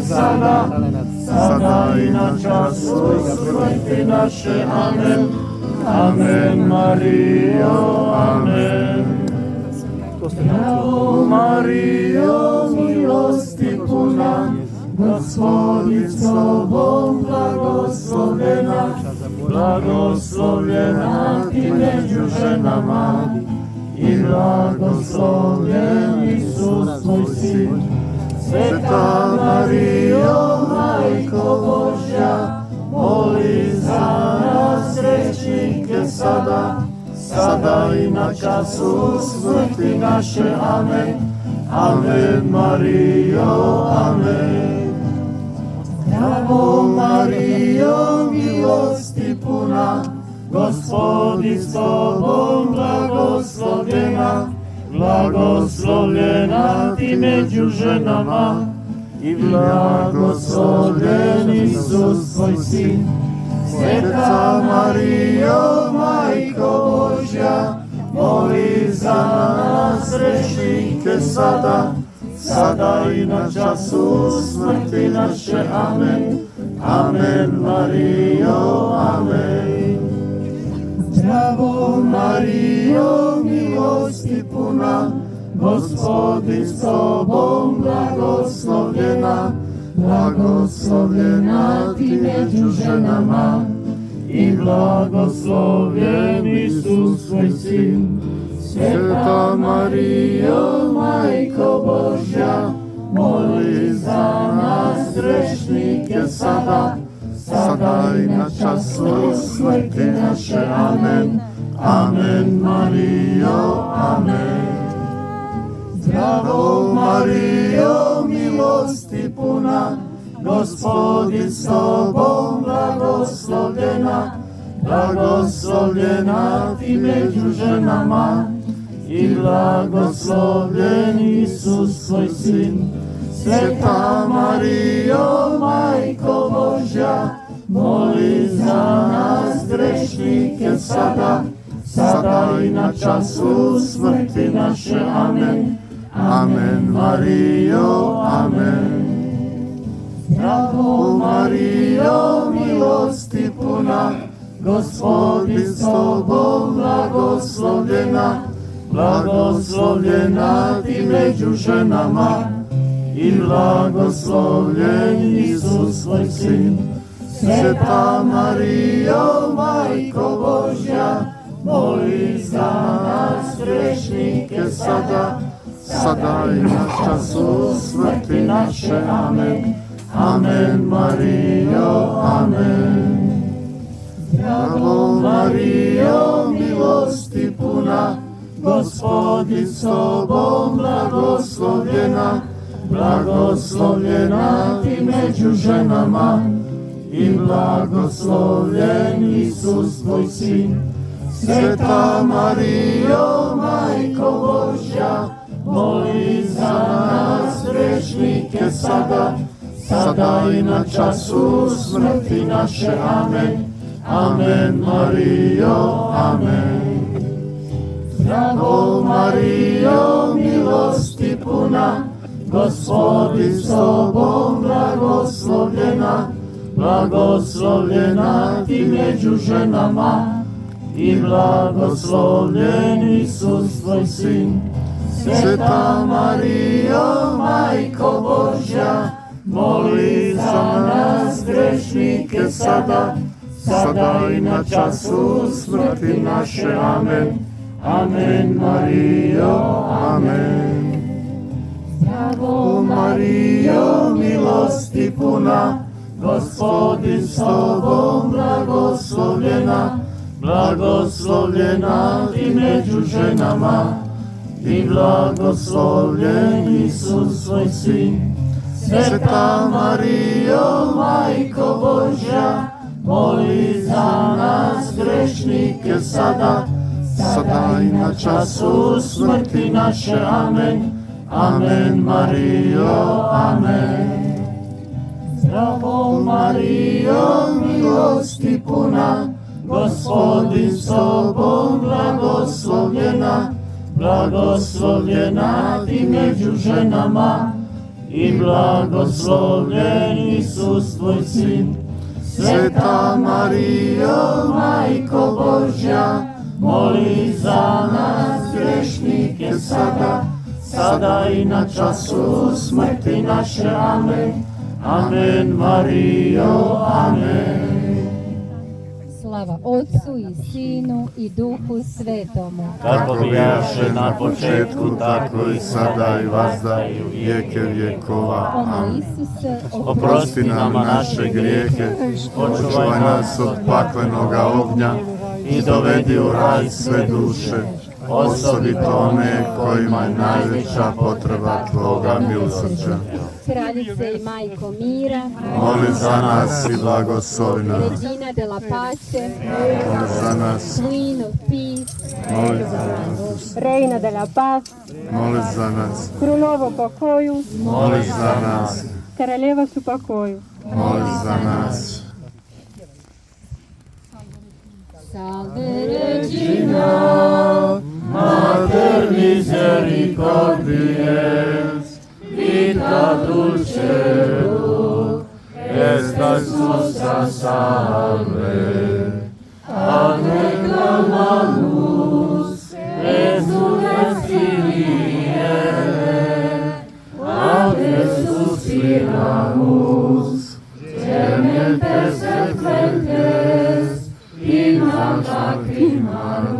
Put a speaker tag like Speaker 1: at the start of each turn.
Speaker 1: sada, sada i na času smrti naše. Amen. Amen, Marijo, amen. Zdravo Marijo, milosti puna, Gospodin s tobom, blagoslovljena, blagoslovljena ti među ženama i blagoslovljen Isus tvoj sin. Sveta Marijo, Majko Božja, moli za nas grešnike sada, sada i na času smrti naše. Amen. Amen, Marijo, amen. Zdravo Marijo, milosti puna, Gospodin s tobom, blagoslovljena, blagoslovljena ti među ženama i blagoslovljen Isus tvoj sin. Sveta Marijo, Majko Božja, moli za nas grešnike sada, sada i na času smrti naše. Amen. Amen, Marijo, amen. Zdravo Marijo, milosti puna, Gospodin s tobom, blagoslovljena, blagoslovljena ti među ženama i blagoslovljen Isus tvoj sin. Sveta Marijo, Majko Božja, moli za nas grešnike sada, sada i na času smrti naše. Amen. Amen, Marijo, amen. Zdravo Marijo, milosti puna, Gospodin s tobom, blagoslovljena, blagoslovljena ti među ženama i blagoslovljen Isus tvoj sin. Sveta Marijo, Majko Božja, moli za nas grešnike sada, sada i na času smrti naše. Amen. Amen, Marijo, amen. Zdravo Marijo, milosti puna, Gospodin s tobom, blagoslovljena, blagoslovljena ti među ženama i blagoslovljen Isus tvoj sin. Sveta Marijo, Majko Božja, moli za nas grešnike sada, sada i na času smrti naše. Amen. Amen, Marijo, amen. Zdravo Marijo, milosti puna, Gospodin s tobom, blagoslovljena, blagoslovljena ti među ženama i blagoslovljen Isus tvoj sin. Sveta Marijo, Majko Božja, moli za nas grešnike sada, sada i na času smrti naše. Amen. Amen, Marijo, amen. Zdravo Marijo, milosti puna, Gospodin s tobom, blagoslovljena, blagoslovljena ti među ženama i blagoslovljen Isus tvoj sin. Sveta Marijo, Majko Božja, moli za nas grešnike sada, sada i na času smrti naše. Amen. Amen, Marijo, amen. Zdravo Marijo, milosti puna, Gospodin s tobom, blagoslovljena, blagoslovljena ti među ženama i blagoslovljen Isus tvoj sin. Sveta Marijo, Majko Božja, moli za nas grešnike sada, sada i na času smrti naše. Amen. Amen, Marijo, amen. Zdravo Marijo, milosti puna, Gospodin s tobom, blagoslovljena, blagoslovljena ti među ženama i blagoslovljen Isus tvoj sin. Sveta Marijo, Majko Božja, moli za nas grešnike sada i na času smrti naše. Amen. Amen, Marijo, amen.
Speaker 2: Slava Otcu i Sinu i Duhu Svetomu.
Speaker 1: Kako bijaše na početku, tako i sada i vazda i u vijeke vjekova.
Speaker 2: Ono
Speaker 1: Amen.
Speaker 2: Isuse,
Speaker 1: Oprosti nam naše grijehe, očuvaj nas od paklenoga ognja i dovedi u raj sve duše, osobito one kojima je najveća potreba Tvoga milosrđa.
Speaker 2: Kraljice i Majko mira,
Speaker 1: Moli za nas i blagoslovi nas.
Speaker 2: Regina della Pace,
Speaker 1: Moli za nas,
Speaker 2: Queen of Peace,
Speaker 1: moli za nas,
Speaker 3: Reina della Paz,
Speaker 1: moli za nas,
Speaker 3: Krunovo pokoju,
Speaker 1: moli za nas,
Speaker 3: Королева su pokoju.
Speaker 1: moli za nas.
Speaker 2: Salve Regina,
Speaker 1: Mater misericordies, vita dulcedo, estas nostra salve. Ane clamamus, resurrens Kyrie, ane suspiramus, gementes et flentes, in lacrimae